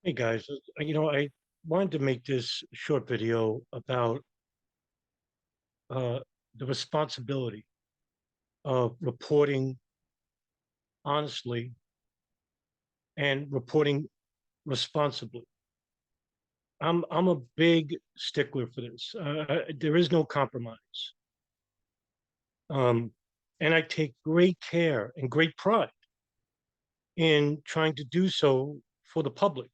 Hey guys, I wanted to make this short video about uh, the responsibility of reporting honestly and reporting responsibly. I'm a big stickler for this. There is no compromise, um, and I take great care and great pride in trying to do so for the public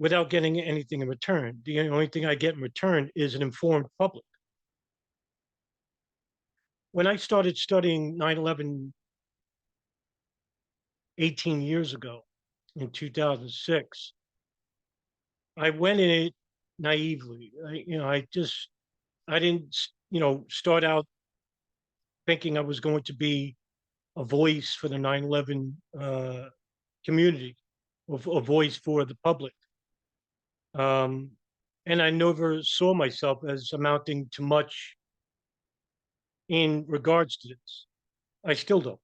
without getting anything in return. The only thing I get in return is an informed public. When I started studying 9/11 18 years ago in 2006, I went in it naively. I didn't, start out thinking I was going to be a voice for the 9/11 community, a voice for the public. Um, and I never saw myself as amounting to much in regards to this. I still don't.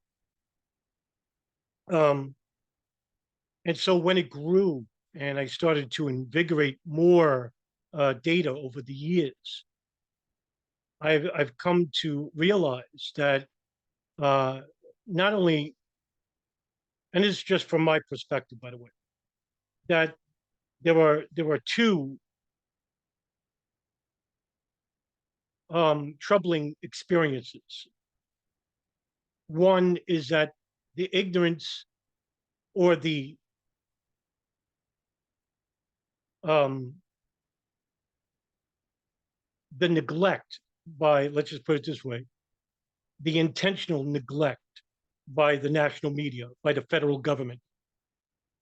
Um, and so when it grew and I started to invigorate more data over the years, I've come to realize that uh, not only, and this is just from my perspective, by the way, that there were two troubling experiences. One is that the ignorance or um, the neglect by, let's just put it this way, the intentional neglect by the national media, by the federal government,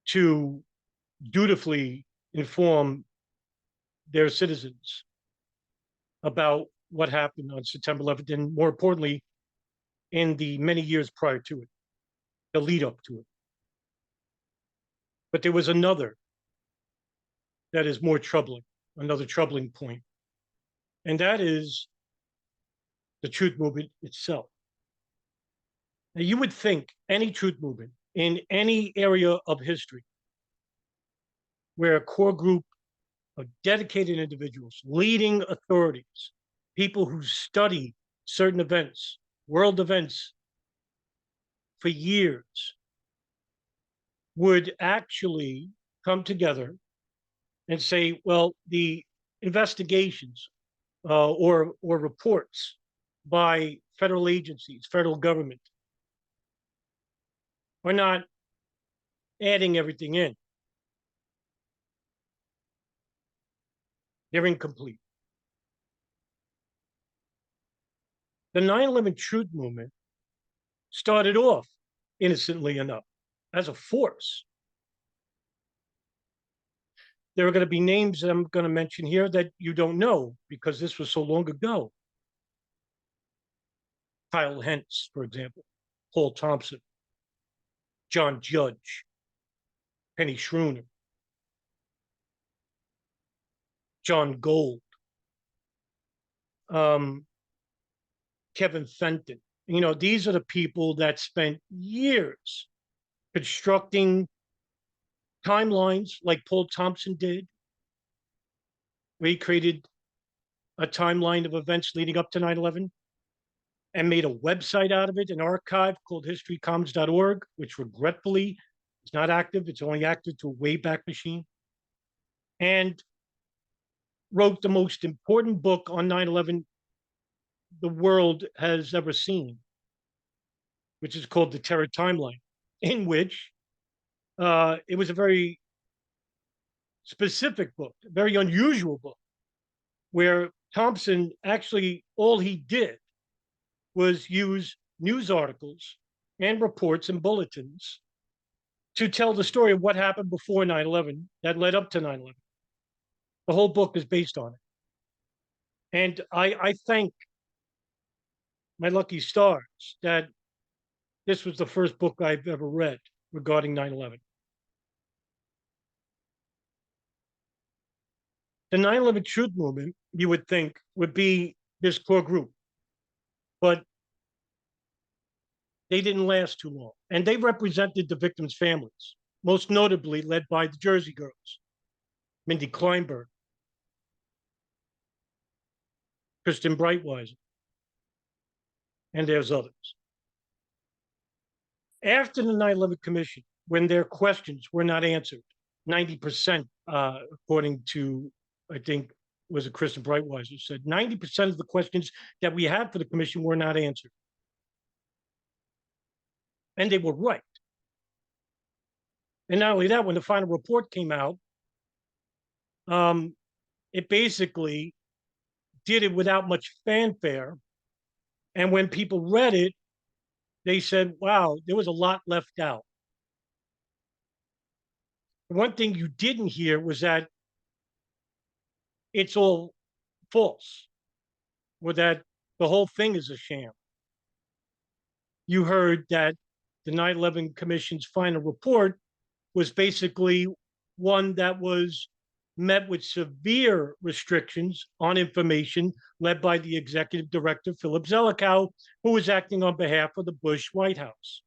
to dutifully inform their citizens about what happened on September 11th, and more importantly, in the many years prior to it, the lead up to it. But there was another that is more troubling, another troubling point, and that is the truth movement itself. Now, you would think any truth movement in any area of history where a core group of dedicated individuals, leading authorities, people who study certain events, world events for years, would actually come together and say, well, the investigations or reports by federal agencies, federal government, are not adding everything in. They're incomplete. The 9/11 truth movement started off, innocently enough, as a force. There are going to be names that I'm going to mention here that you don't know because this was so long ago. Kyle Hentz, for example, Paul Thompson, John Judge, Penny Schroeder, John Gold, um, Kevin Fenton. These are the people that spent years constructing timelines like Paul Thompson did, where he created a timeline of events leading up to 9/11 and made a website out of it, an archive called historycommons.org, which regretfully is not active. It's only active to a Wayback Machine. And wrote the most important book on 9/11 the world has ever seen, which is called The Terror Timeline, in which it was a very specific book, a very unusual book, where Thompson actually, all he did was use news articles and reports and bulletins to tell the story of what happened before 9/11 that led up to 9/11. The whole book is based on it. And I thank my lucky stars that this was the first book I've ever read regarding 9/11. The 9/11 truth movement, you would think, would be this core group, but they didn't last too long. And they represented the victims' families. most notably led by the Jersey Girls, Mindy Kleinberg, Kristen Breitweiser, and there's others. After the 9/11 Commission, when their questions were not answered, 90%, according to, I think, was it Kristen Breitweiser, said 90% of the questions that we had for the commission were not answered. And they were right. And not only that, when the final report came out, it basically did it without much fanfare. And when people read it, they said, wow, there was a lot left out. One thing you didn't hear was that it's all false, or that the whole thing is a sham. You heard that the 9/11 Commission's final report was basically one that was met with severe restrictions on information led by the executive director, Philip Zelikow, who was acting on behalf of the Bush White House.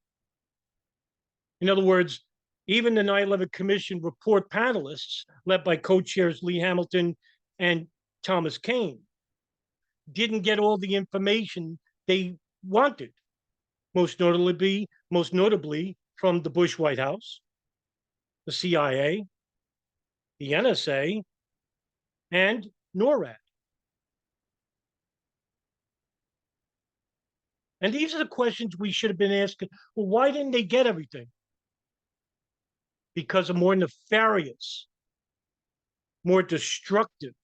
In other words, even the 9/11 Commission report panelists, led by co-chairs Lee Hamilton and Thomas Kean, didn't get all the information they wanted, most notably from the Bush White House, the CIA, the NSA, and NORAD. And these are the questions we should have been asking. Well, why didn't they get everything? Because a more nefarious, more destructive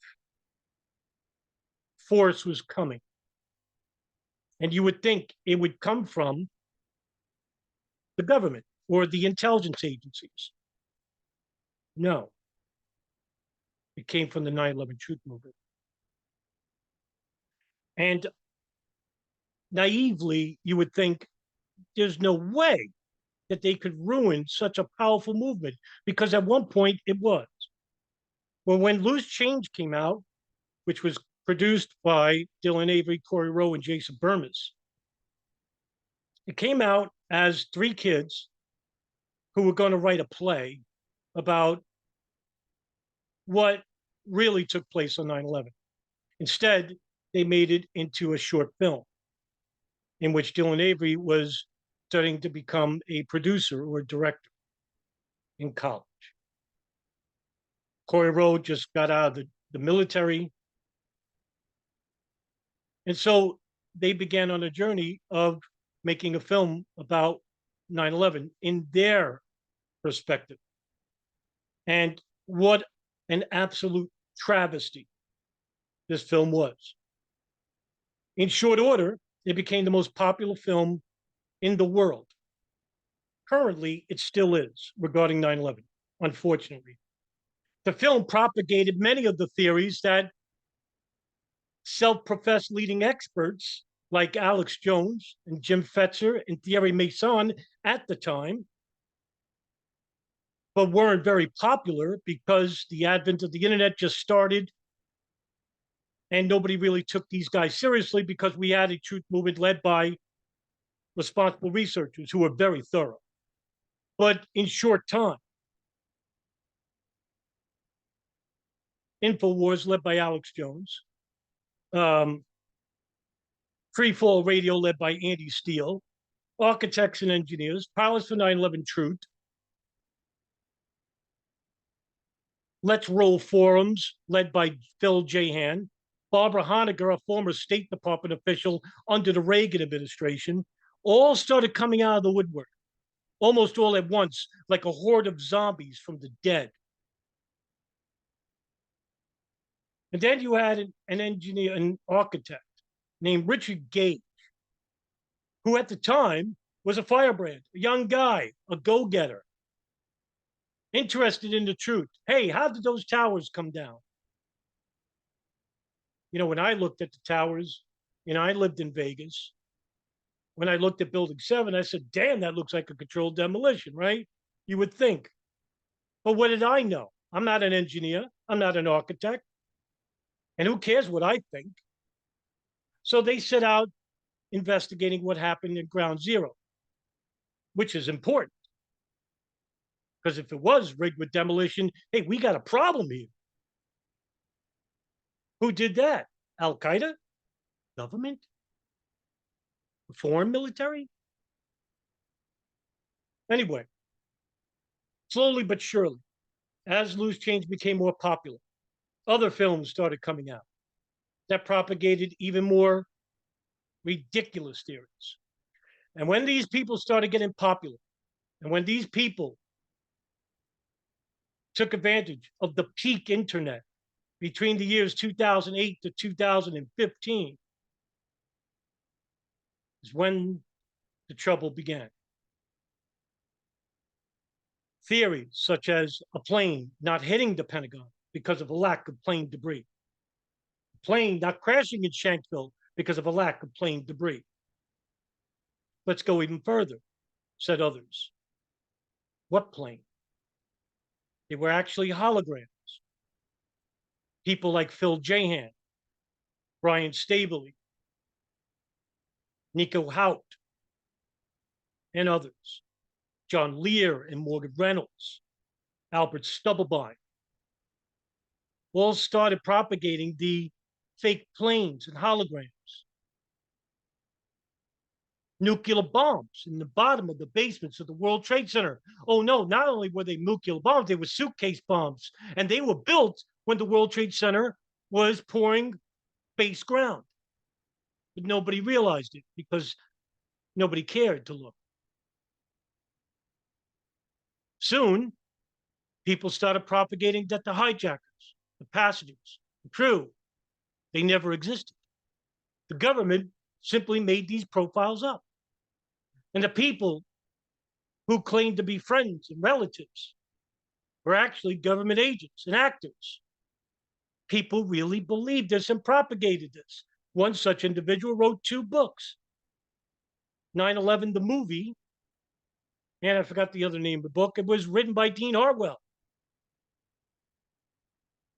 force was coming. And you would think it would come from the government or the intelligence agencies. No. It came from the 9/11 Truth Movement. And naively, you would think there's no way that they could ruin such a powerful movement, because at one point it was. Well, when Loose Change came out, which was produced by Dylan Avery, Corey Rowe, and Jason Bermas, it came out as three kids who were going to write a play about what really took place on 9/11. Instead, they made it into a short film in which Dylan Avery was studying to become a producer or a director in college. Corey Rowe just got out of the military. And so they began on a journey of making a film about 9/11 in their perspective. And what an absolute travesty this film was. In short order, it became the most popular film in the world. Currently, it still is regarding 9/11, unfortunately. The film propagated many of the theories that self-professed leading experts like Alex Jones and Jim Fetzer and Thierry Meyssan at the time, but weren't very popular because the advent of the internet just started and nobody really took these guys seriously, because we had a truth movement led by responsible researchers who were very thorough. But in short time, InfoWars led by Alex Jones, Free Fall Radio led by Andy Steele, Architects and Engineers, Pilots for 9/11 Truth, Let's Roll Forums led by Phil Jahan, Barbara Honegger, a former State Department official under the Reagan administration, all started coming out of the woodwork, almost all at once, like a horde of zombies from the dead. And then you had an engineer, an architect named Richard Gage, who at the time was a firebrand, a young guy, a go-getter, interested in the truth. Hey, how did those towers come down? You know, when I looked at the towers, I lived in Vegas. When I looked at Building 7, I said, damn, that looks like a controlled demolition, right? You would think. But what did I know? I'm not an engineer. I'm not an architect. And who cares what I think? So they set out investigating what happened at Ground Zero, which is important. Because if it was rigged with demolition, hey, we got a problem here. Who did that? Al Qaeda? Government? Foreign military? Anyway, slowly but surely, as Loose Change became more popular, other films started coming out that propagated even more ridiculous theories. And when these people started getting popular, and when these people took advantage of the peak internet between the years 2008 to 2015, is when the trouble began. Theories such as a plane not hitting the Pentagon because of a lack of plane debris, a plane not crashing in Shanksville because of a lack of plane debris. Let's go even further, said others. What plane? They were actually holograms. People like Phil Jahan, Brian Stabley, Nico Hout, and others, John Lear and Morgan Reynolds, Albert Stubblebine, all started propagating the fake planes and holograms. Nuclear bombs in the bottom of the basements of the World Trade Center. Oh no, not only were they nuclear bombs, they were suitcase bombs. And they were built when the World Trade Center was pouring base ground. But nobody realized it because nobody cared to look. Soon, people started propagating that the hijackers, the passengers, the crew, they never existed. The government simply made these profiles up. And the people who claimed to be friends and relatives were actually government agents and actors. People really believed this and propagated this. One such individual wrote 2 books, 9/11, the movie, and I forgot the other name of the book. It was written by Dean Hartwell.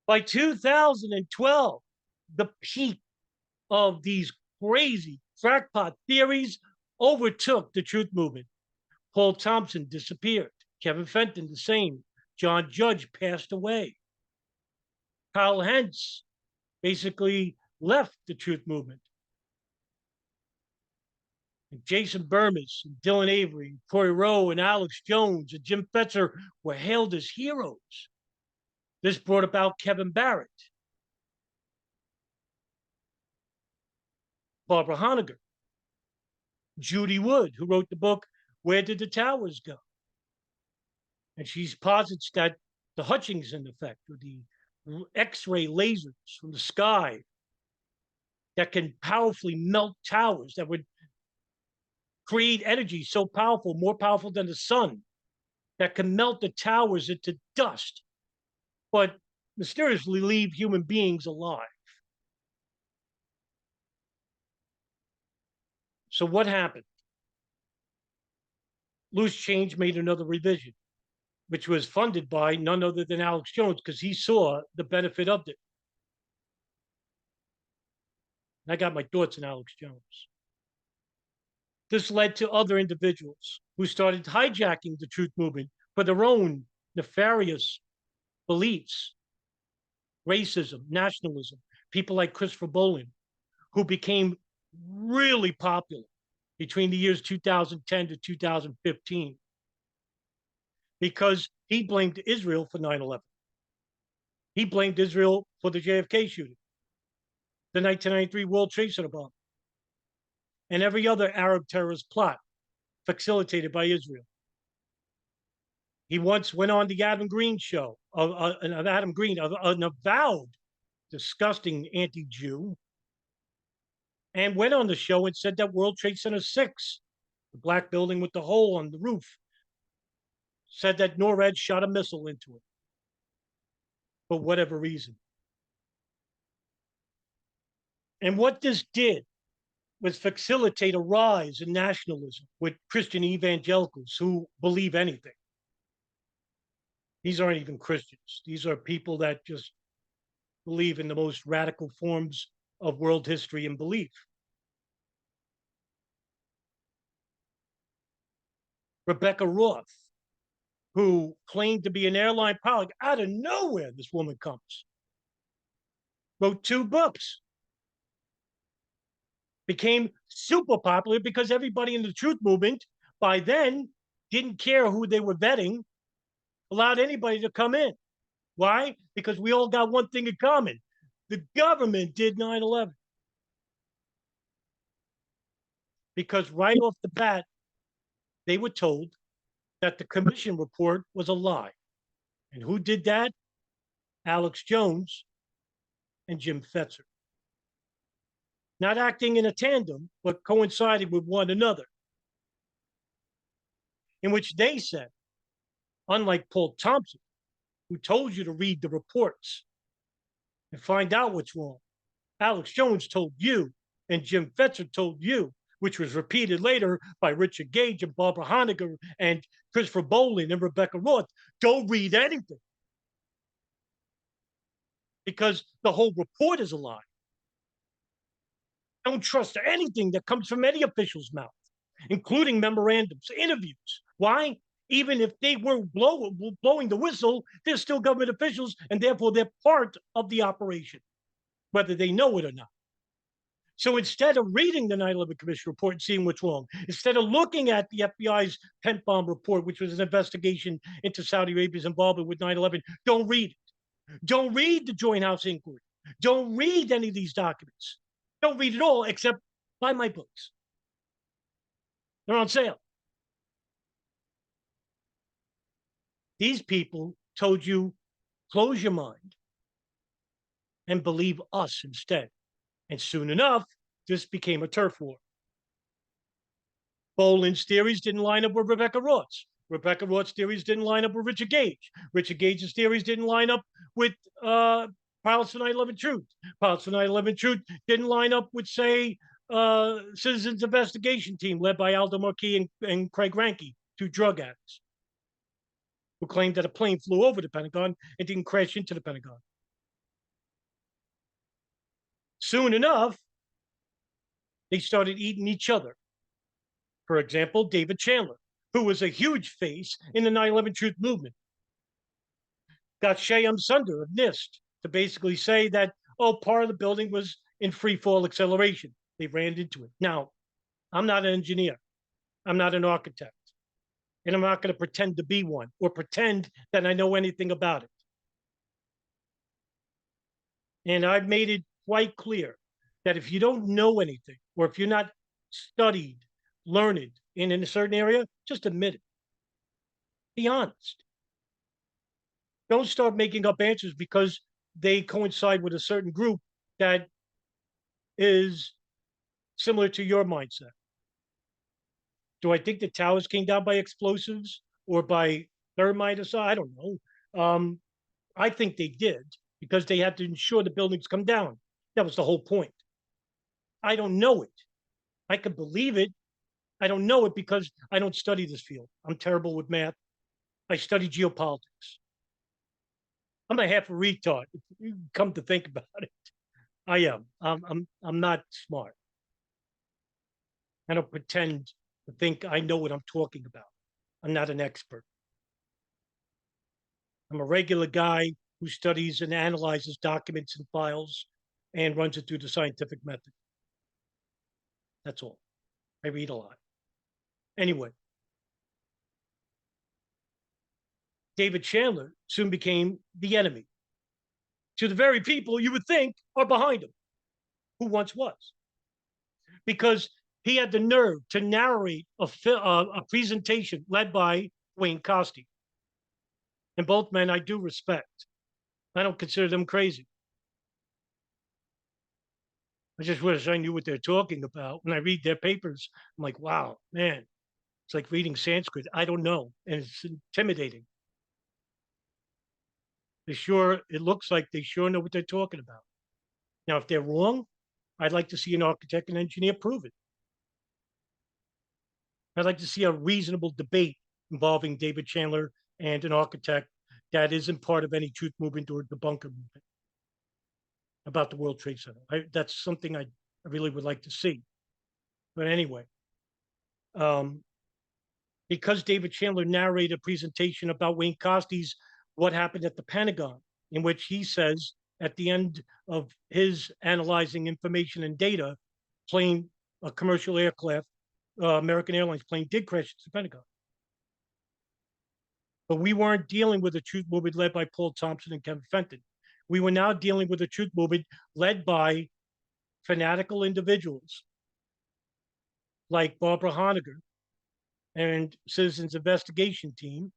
By 2012, the peak of these crazy crackpot theories overtook the truth movement. Paul Thompson disappeared. Kevin Fenton, the same. John Judge passed away. Kyle Hentz basically left the truth movement. And Jason Burmis, and Dylan Avery, and Corey Rowe, and Alex Jones, and Jim Fetzer were hailed as heroes. This brought about Kevin Barrett, Barbara Honegger, Judy Wood, who wrote the book, Where Did the Towers Go? And she posits that the Hutchinson effect, or the X-ray lasers from the sky that can powerfully melt towers, that would create energy so powerful, more powerful than the sun, that can melt the towers into dust, but mysteriously leave human beings alive. So what happened? Loose Change made another revision, which was funded by none other than Alex Jones, because he saw the benefit of it. And I got my thoughts on Alex Jones. This led to other individuals who started hijacking the truth movement for their own nefarious beliefs, racism, nationalism. People like Christopher Bolin, who became really popular between the years 2010 to 2015 because he blamed Israel for 9/11. He blamed Israel for the JFK shooting, the 1993 World Trade Center bomb, and every other Arab terrorist plot facilitated by Israel. He once went on the Adam Green show, Adam Green, an avowed, disgusting anti-Jew, and went on the show and said that World Trade Center 6, the black building with the hole on the roof, said that NORAD shot a missile into it for whatever reason. And what this did was facilitate a rise in nationalism with Christian evangelicals who believe anything. These aren't even Christians. These are people that just believe in the most radical forms of world history and belief. Rebecca Roth, who claimed to be an airline pilot. Out of nowhere, this woman comes, wrote 2 books, became super popular because everybody in the truth movement by then didn't care who they were vetting, allowed anybody to come in. Why? Because we all got one thing in common. The government did 9/11. Because right off the bat, they were told that the commission report was a lie. And who did that? Alex Jones and Jim Fetzer. Not acting in a tandem, but coinciding with one another. In which they said, unlike Paul Thompson, who told you to read the reports and find out what's wrong, Alex Jones told you, and Jim Fetzer told you, which was repeated later by Richard Gage and Barbara Honegger and Christopher Bolin and Rebecca Roth, don't read anything. Because the whole report is a lie. Don't trust anything that comes from any official's mouth, including memorandums, interviews. Why? Even if they were blowing the whistle, they're still government officials, and therefore they're part of the operation, whether they know it or not. So instead of reading the 9/11 Commission report and seeing what's wrong, instead of looking at the FBI's tent bomb report, which was an investigation into Saudi Arabia's involvement with 9/11, don't read it. Don't read the Joint House inquiry. Don't read any of these documents. Don't read it all, except buy my books. They're on sale. These people told you, close your mind and believe us instead. And soon enough, this became a turf war. Bolin's theories didn't line up with Rebecca Roth's. Rebecca Roth's theories didn't line up with Richard Gage. Richard Gage's theories didn't line up with Pilots for 9/11 Truth. Pilots for 9/11 Truth didn't line up with, say, Citizens Investigation Team led by Aldo Marquis and Craig Ranke, 2 drug addicts, who claimed that a plane flew over the Pentagon and didn't crash into the Pentagon. Soon enough, they started eating each other. For example, David Chandler, who was a huge face in the 9/11 Truth movement, got Shyam Sunder of NIST to basically say that, oh, part of the building was in free fall acceleration. They ran into it. Now, I'm not an engineer. I'm not an architect. And I'm not going to pretend to be one or pretend that I know anything about it. And I've made it quite clear that if you don't know anything, or if you're not studied, learned in a certain area, just admit it. Be honest. Don't start making up answers because they coincide with a certain group that is similar to your mindset. Do I think the towers came down by explosives or by thermite or so? I don't know. I think they did because they had to ensure the buildings come down. That was the whole point. I don't know it. I could believe it. I don't know it because I don't study this field. I'm terrible with math. I study geopolitics. I'm a half a retard. If you come to think about it, I am. I'm not smart. I don't pretend to think I know what I'm talking about. I'm not an expert. I'm a regular guy who studies and analyzes documents and files and runs it through the scientific method. That's all. I read a lot. Anyway, David Chandler soon became the enemy to the very people you would think are behind him, who once was. Because he had the nerve to narrate a presentation led by Wayne Costi. And both men I do respect. I don't consider them crazy. I just wish I knew what they're talking about. When I read their papers, I'm like, wow, man, it's like reading Sanskrit. I don't know. And it's intimidating. It looks like they sure know what they're talking about. Now, if they're wrong, I'd like to see an architect and engineer prove it. I'd like to see a reasonable debate involving David Chandler and an architect that isn't part of any truth movement or the bunker movement about the World Trade Center. That's something I really would like to see. But anyway, because David Chandler narrated a presentation about Wayne Costy's What Happened at the Pentagon, in which he says at the end of his analyzing information and data, plane, a commercial aircraft, American Airlines plane did crash at the Pentagon. But we weren't dealing with a truth movement led by Paul Thompson and Kevin Fenton. We were now dealing with a truth movement led by fanatical individuals like Barbara Honegger and Citizens Investigation Team,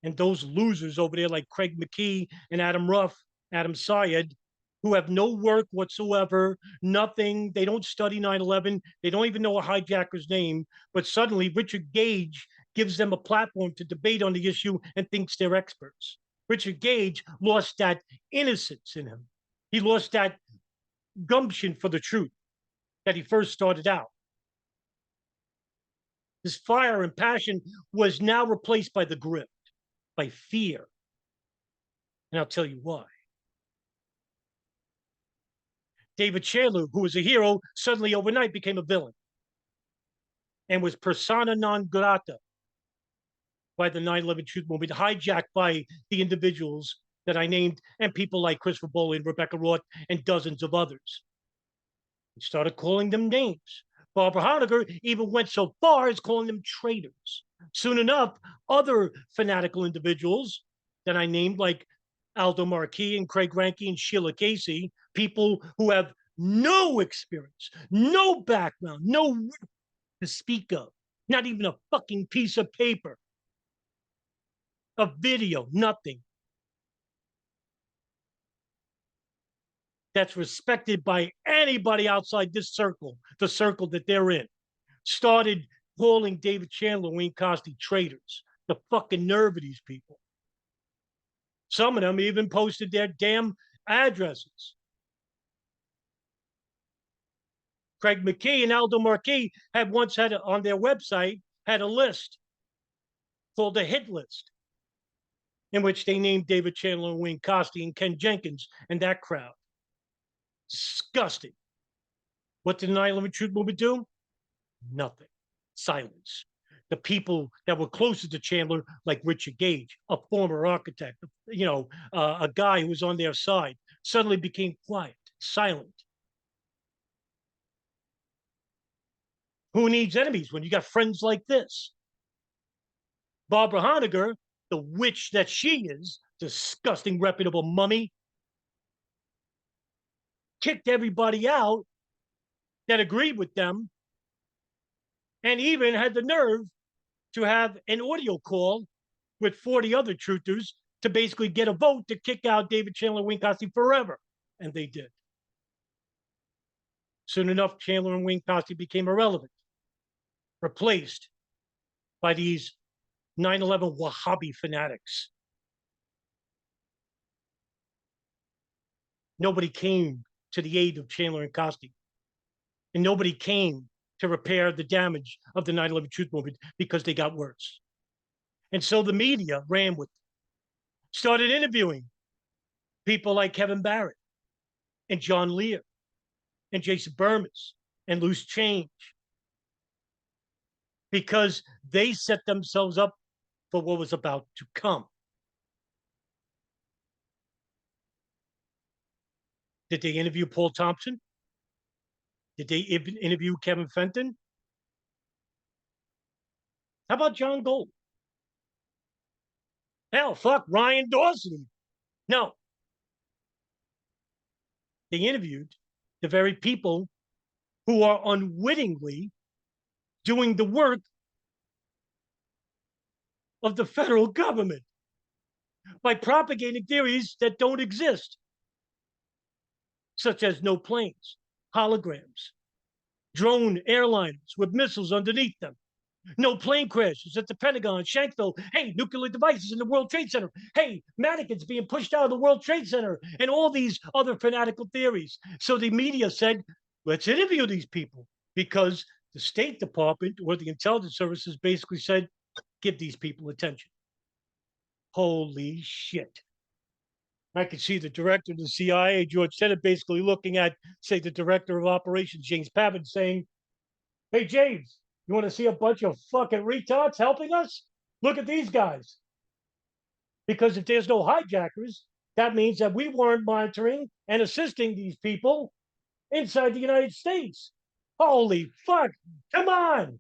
and those losers over there like Craig McKee and Adam Ruff, Adam Syed, who have no work whatsoever, nothing. They don't study 9/11. They don't even know a hijacker's name. But suddenly Richard Gage gives them a platform to debate on the issue and thinks they're experts. Richard Gage lost that innocence in him. He lost that gumption for the truth that he first started out. His fire and passion was now replaced by the grift, by fear. And I'll tell you why. David Chandler, who was a hero, suddenly overnight became a villain and was persona non grata by the 9/11 truth movement, hijacked by the individuals that I named and people like Christopher Bowley and Rebecca Roth and dozens of others. He started calling them names. Barbara Honegger even went so far as calling them traitors. Soon enough, other fanatical individuals that I named, like Aldo Marquis and Craig Ranke and Sheila Casey, people who have no experience, no background, no to speak of, not even a fucking piece of paper, a video, nothing. That's respected by anybody outside this circle, the circle that they're in, started calling David Chandler, Wayne Costi traitors. The fucking nerve of these people. Some of them even posted their damn addresses. Craig McKee and Aldo Marquis had once had on their website had a list called a hit list, in which they named David Chandler and Wayne Costi and Ken Jenkins and that crowd. Disgusting. What did the 9/11 Truth Movement do? Nothing. Silence. The people that were closer to Chandler, like Richard Gage, a former architect, a guy who was on their side, suddenly became quiet, silent. Who needs enemies when you got friends like this? Barbara Honegger, the witch that she is, disgusting, reputable mummy, kicked everybody out that agreed with them, and even had the nerve to have an audio call with 40 other truthers to basically get a vote to kick out David Chandler and Wayne Costi forever. And they did. Soon enough, Chandler and Wayne Costi became irrelevant, replaced by these 9/11 Wahhabi fanatics. Nobody came to the aid of Chandler and Costi. And nobody came to repair the damage of the 9/11 Truth Movement because they got worse. And so the media ran with them, started interviewing people like Kevin Barrett and John Lear and Jason Burmis and Loose Change, because they set themselves up for what was about to come. Did they interview Paul Thompson? Did they interview Kevin Fenton? How about John Gold? Hell, fuck, Ryan Dawson. No. They interviewed the very people who are unwittingly doing the work of the federal government by propagating theories that don't exist, such as no planes, holograms, drone airliners with missiles underneath them, no plane crashes at the Pentagon, Shanksville. Hey, nuclear devices in the World Trade Center. Hey, mannequins being pushed out of the World Trade Center, and all these other fanatical theories. So the media said, let's interview these people, because the State Department or the intelligence services basically said, give these people attention. Holy shit. I could see the director of the CIA, George Tenet, basically looking at, say, the director of operations, James Pavitt, saying, hey, James, You want to see a bunch of fucking retards helping us? Look at these guys. Because if there's no hijackers, that means that we weren't monitoring and assisting these people inside the United States. Holy fuck. Come on.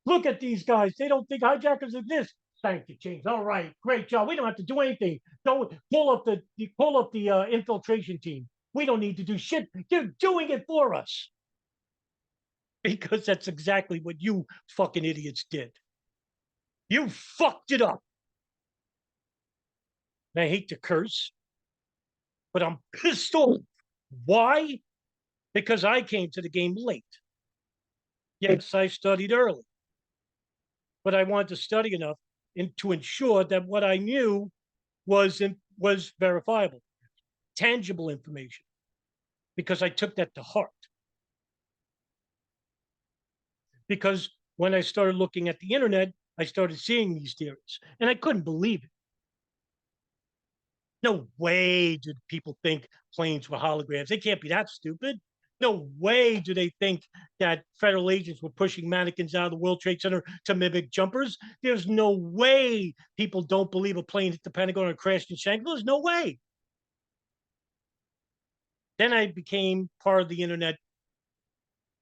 Look at these guys. They don't think hijackers exist. Thank you, James. All right, great job. We don't have to do anything. Don't pull up the infiltration team. We don't need to do shit. They're doing it for us because that's exactly what you fucking idiots did. You fucked it up. And I hate to curse, but I'm pissed off. Why? Because I came to the game late. Yes, I studied early, but I wanted to study enough to ensure that what I knew was verifiable, tangible information, because I took that to heart. Because when I started looking at the internet, I started seeing these theories, and I couldn't believe it. No way did people think planes were holograms. They can't be that stupid. No way do they think that federal agents were pushing mannequins out of the World Trade Center to mimic jumpers. There's no way people don't believe a plane hit the Pentagon or crashed in Shanghai. There's no way. Then I became part of the internet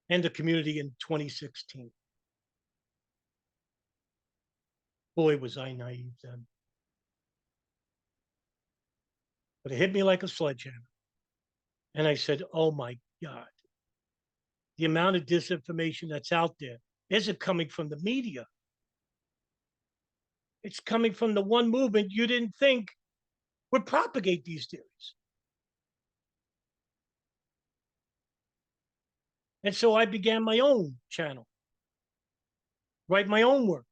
and the community in 2016. Boy, was I naive then. But it hit me like a sledgehammer. And I said, oh my God, the amount of disinformation that's out there isn't coming from the media. It's coming from the one movement you didn't think would propagate these theories. And so I began my own channel, write my own work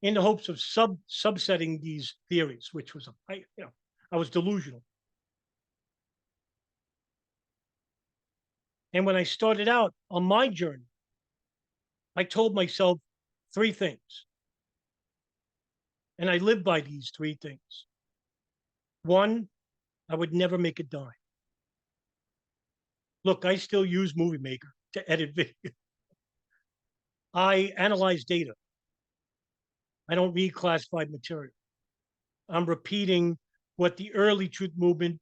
in the hopes of subsetting these theories, which was, I was delusional. And when I started out on my journey, I told myself three things. And I lived by these three things. One, I would never make a dime. Look, I still use Movie Maker to edit video. I analyze data. I don't read classified material. I'm repeating what the early truth movement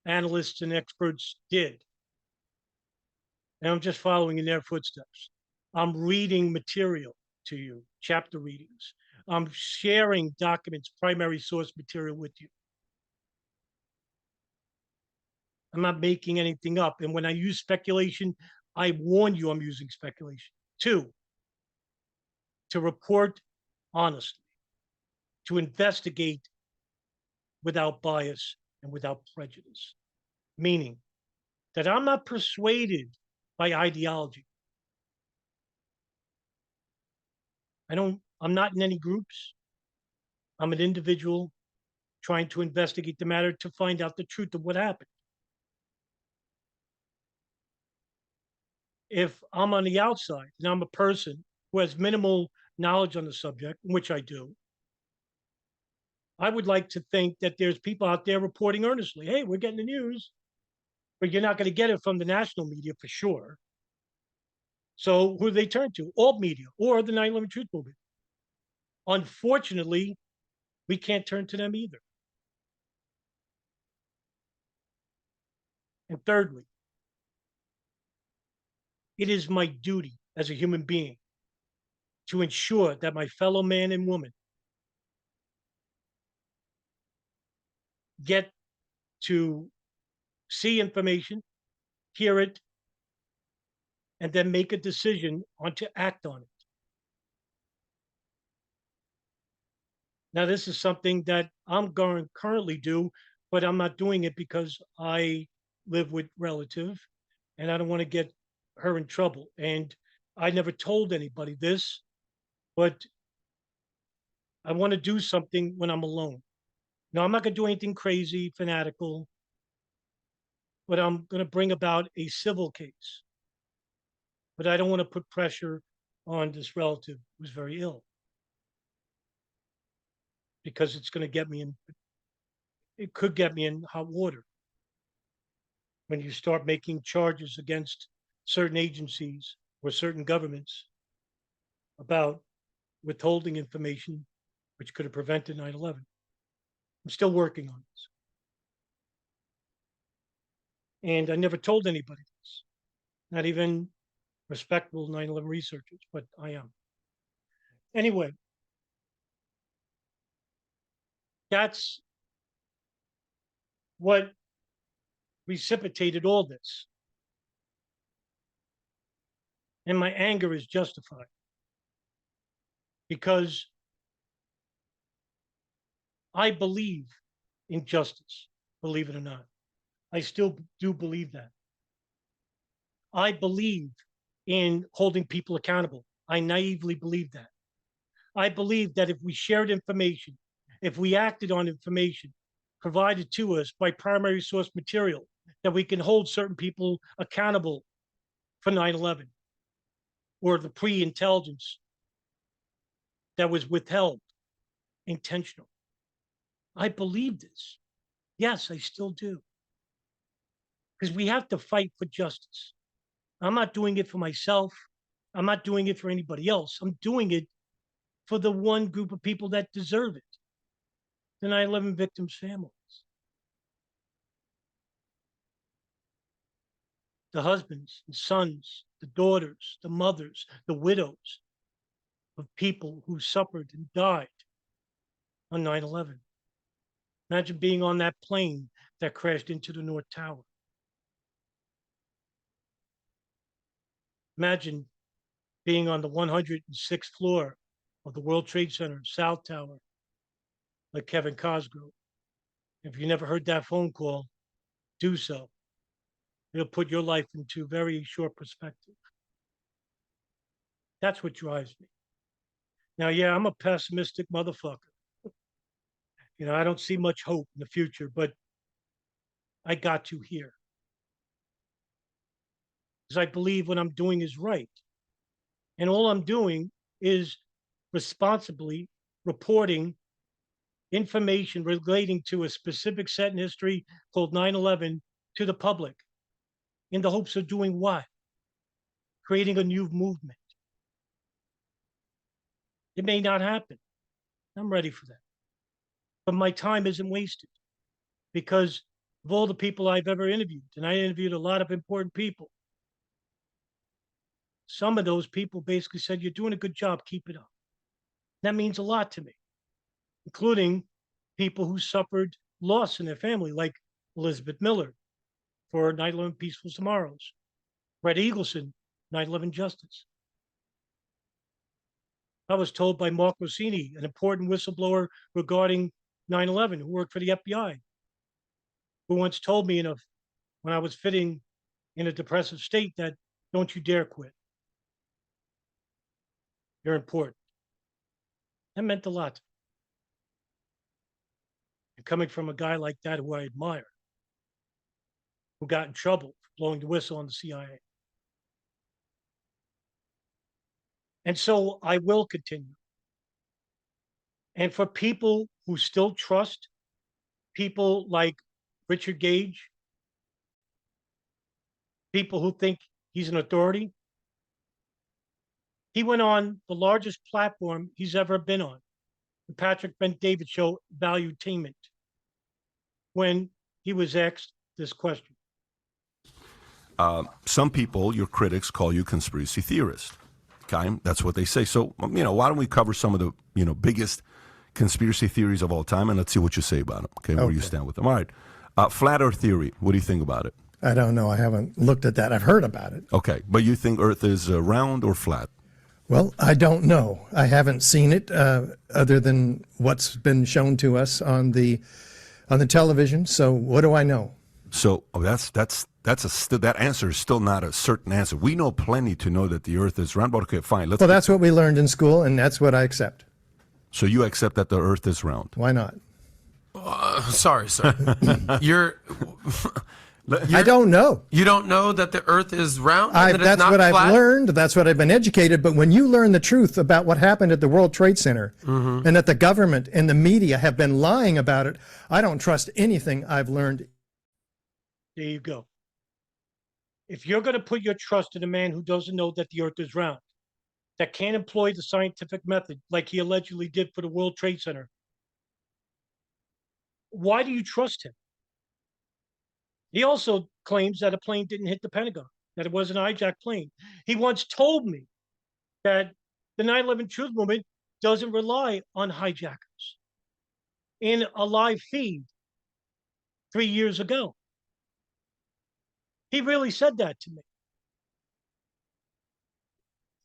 analysts and experts did. And I'm just following in their footsteps. I'm reading material to you, chapter readings. I'm sharing documents, primary source material with you. I'm not making anything up. And when I use speculation, I warn you I'm using speculation. Two, to report honestly, to investigate without bias and without prejudice, meaning that I'm not persuaded by ideology. I'm not in any groups. I'm an individual trying to investigate the matter to find out the truth of what happened. If I'm on the outside and I'm a person who has minimal knowledge on the subject, which I do, I would like to think that there's people out there reporting earnestly, hey, we're getting the news, but you're not going to get it from the national media for sure. So who do they turn to? Alt media or the 9/11 Truth Movement. Unfortunately, we can't turn to them either. And thirdly, it is my duty as a human being to ensure that my fellow man and woman get to see information, hear it, and then make a decision on to act on it. Now, this is something that I'm going to currently do, but I'm not doing it because I live with relative and I don't want to get her in trouble. And I never told anybody this, but I want to do something when I'm alone. Now, I'm not going to do anything crazy, fanatical, but I'm going to bring about a civil case. But I don't want to put pressure on this relative who's very ill because it's going to get me in, it could get me in hot water when you start making charges against certain agencies or certain governments about withholding information which could have prevented 9/11. I'm still working on this. And I never told anybody this, not even respectable 9/11 researchers, but I am. Anyway, that's what precipitated all this. And my anger is justified because I believe in justice, believe it or not. I still do believe that. I believe in holding people accountable. I naively believe that. I believe that if we shared information, if we acted on information provided to us by primary source material, that we can hold certain people accountable for 9/11 or the pre-intelligence that was withheld, intentional. I believe this. Yes, I still do. Because we have to fight for justice. I'm not doing it for myself. I'm not doing it for anybody else. I'm doing it for the one group of people that deserve it, the 9/11 victims' families. The husbands and sons, the daughters, the mothers, the widows of people who suffered and died on 9/11. Imagine being on that plane that crashed into the North Tower. Imagine being on the 106th floor of the World Trade Center, South Tower, like Kevin Cosgrove. If you never heard that phone call, do so. It'll put your life into very short perspective. That's what drives me. Now, yeah, I'm a pessimistic motherfucker. I don't see much hope in the future, but I got to here. Because I believe what I'm doing is right. And all I'm doing is responsibly reporting information relating to a specific set in history called 9/11 to the public in the hopes of doing what? Creating a new movement. It may not happen. I'm ready for that. But my time isn't wasted because of all the people I've ever interviewed, and I interviewed a lot of important people. Some of those people basically said, "You're doing a good job, keep it up." That means a lot to me, including people who suffered loss in their family, like Elizabeth Miller for 9/11 Peaceful Tomorrows, Brett Eagleson, 9/11 Justice. I was told by Mark Rossini, an important whistleblower regarding 9/11, who worked for the FBI, who once told me when I was fitting in a depressive state that don't you dare quit. You're important. That meant a lot. And coming from a guy like that who I admire, who got in trouble for blowing the whistle on the CIA. And so I will continue. And for people who still trust people like Richard Gage, people who think he's an authority, he went on the largest platform he's ever been on, the Patrick Bet-David Show, Valuetainment, when he was asked this question. Some people, your critics, call you conspiracy theorist. Okay, that's what they say. So, why don't we cover some of the, biggest conspiracy theories of all time, and let's see what you say about them. Okay, where you stand with them. All right. Flat Earth theory. What do you think about it? I don't know. I haven't looked at that. I've heard about it. Okay, but you think Earth is round or flat? Well, I don't know. I haven't seen it other than what's been shown to us on the television. So what do I know? So that answer is still not a certain answer. We know plenty to know that the Earth is round. But okay, fine. Well, that's what we learned in school, and that's what I accept. So you accept that the Earth is round? Why not? Sorry, sir. I don't know. You don't know that the Earth is round? That's what I've learned. That's what I've been educated. But when you learn the truth about what happened at the World Trade Center and that the government and the media have been lying about it, I don't trust anything I've learned. There you go. If you're going to put your trust in a man who doesn't know that the earth is round, that can't employ the scientific method like he allegedly did for the World Trade Center, why do you trust him? He also claims that a plane didn't hit the Pentagon, that it was an hijacked plane. He once told me that the 9/11 Truth Movement doesn't rely on hijackers. In a live feed 3 years ago, he really said that to me.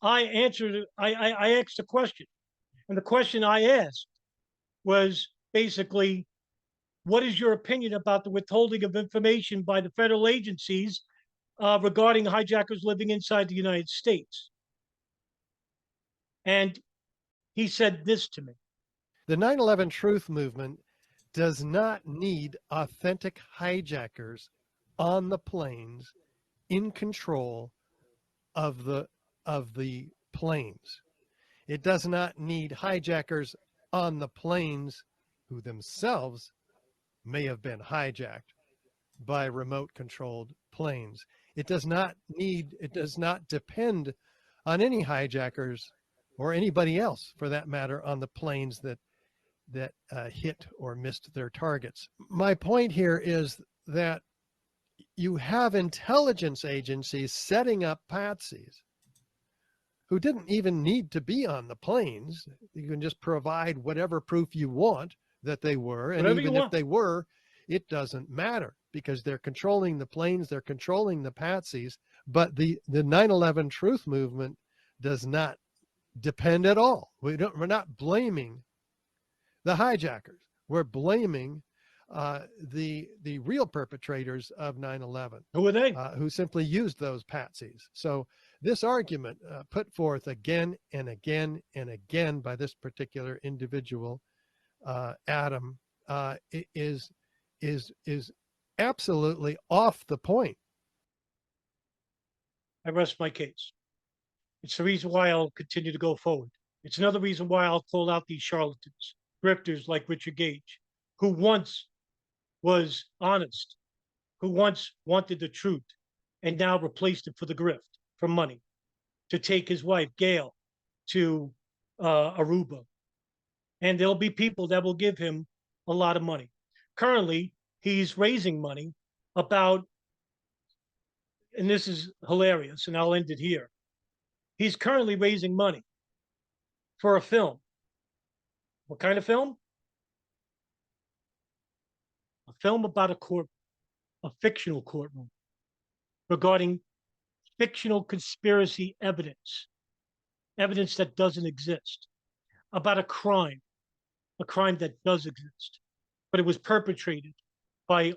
I asked a question, and the question I asked was basically, what is your opinion about the withholding of information by the federal agencies regarding hijackers living inside the United States? And he said this to me. The 9/11 Truth Movement does not need authentic hijackers on the planes in control of the planes. It does not need hijackers on the planes who themselves may have been hijacked by remote controlled planes. It does not depend on any hijackers or anybody else for that matter on the planes that hit or missed their targets. My point here is that you have intelligence agencies setting up patsies who didn't even need to be on the planes. You can just provide whatever proof you want that they were. And Whatever even you if want. they were, it doesn't matter because they're controlling the planes, they're controlling the patsies. But the 9/11 Truth Movement does not depend at all. We're not blaming the hijackers. We're blaming the real perpetrators of 9/11. Who are they? Who simply used those patsies. So this argument put forth again and again and again by this particular individual, Adam, is absolutely off the point. I rest my case. It's the reason why I'll continue to go forward. It's another reason why I'll call out these charlatans, grifters like Richard Gage, who once was honest, who once wanted the truth, and now replaced it for the grift, for money, to take his wife, Gail, to Aruba. And there'll be people that will give him a lot of money. Currently, he's raising money about, and this is hilarious, and I'll end it here. He's currently raising money for a film. What kind of film? A film about a court, a fictional courtroom, regarding fictional conspiracy evidence that doesn't exist, about a crime that does exist, but it was perpetrated by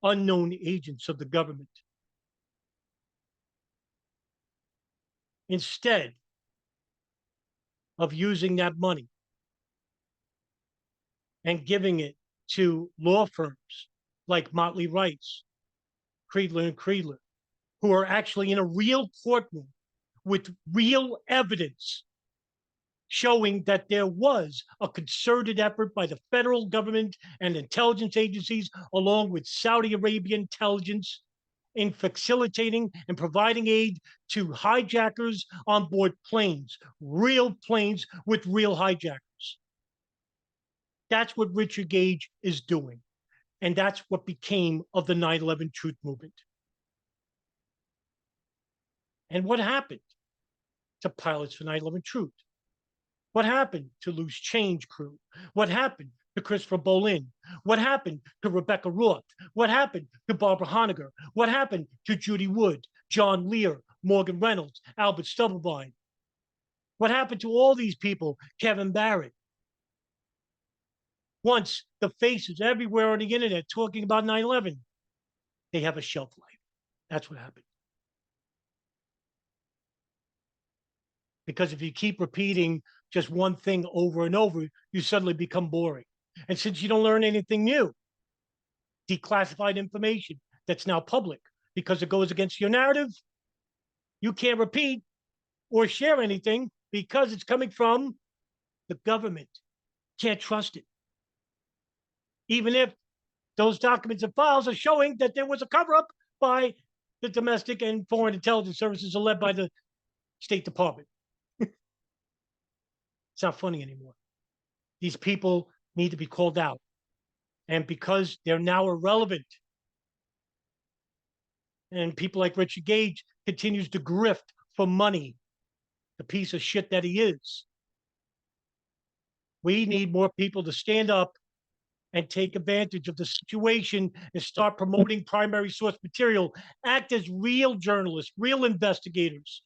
unknown agents of the government. Instead of using that money and giving it to law firms like Motley Rice, Creedler and Creedler, who are actually in a real courtroom with real evidence showing that there was a concerted effort by the federal government and intelligence agencies, along with Saudi Arabian intelligence, in facilitating and providing aid to hijackers on board planes, real planes with real hijackers. That's what Richard Gage is doing. And that's what became of the 9/11 Truth Movement. And what happened to Pilots for 9/11 Truth? What happened to Loose Change Crew? What happened to Christopher Bolin? What happened to Rebecca Roth? What happened to Barbara Honegger? What happened to Judy Wood, John Lear, Morgan Reynolds, Albert Stubblebine? What happened to all these people? Kevin Barrett. Once the faces everywhere on the internet talking about 9/11, they have a shelf life. That's what happened. Because if you keep repeating just one thing over and over, you suddenly become boring. And since you don't learn anything new, declassified information that's now public because it goes against your narrative, you can't repeat or share anything because it's coming from the government. Can't trust it. Even if those documents and files are showing that there was a cover-up by the domestic and foreign intelligence services are led by the State Department. It's not funny anymore. These people need to be called out. And because they're now irrelevant, and people like Richard Gage continues to grift for money, the piece of shit that he is, we need more people to stand up and take advantage of the situation and start promoting primary source material, act as real journalists, real investigators,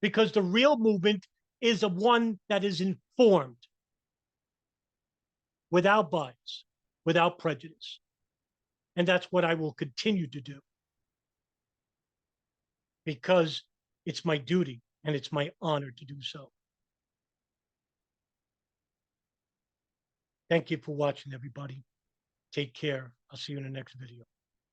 because the real movement is one that is informed, without bias, without prejudice. And that's what I will continue to do, because it's my duty and it's my honor to do so. Thank you for watching, everybody. Take care. I'll see you in the next video.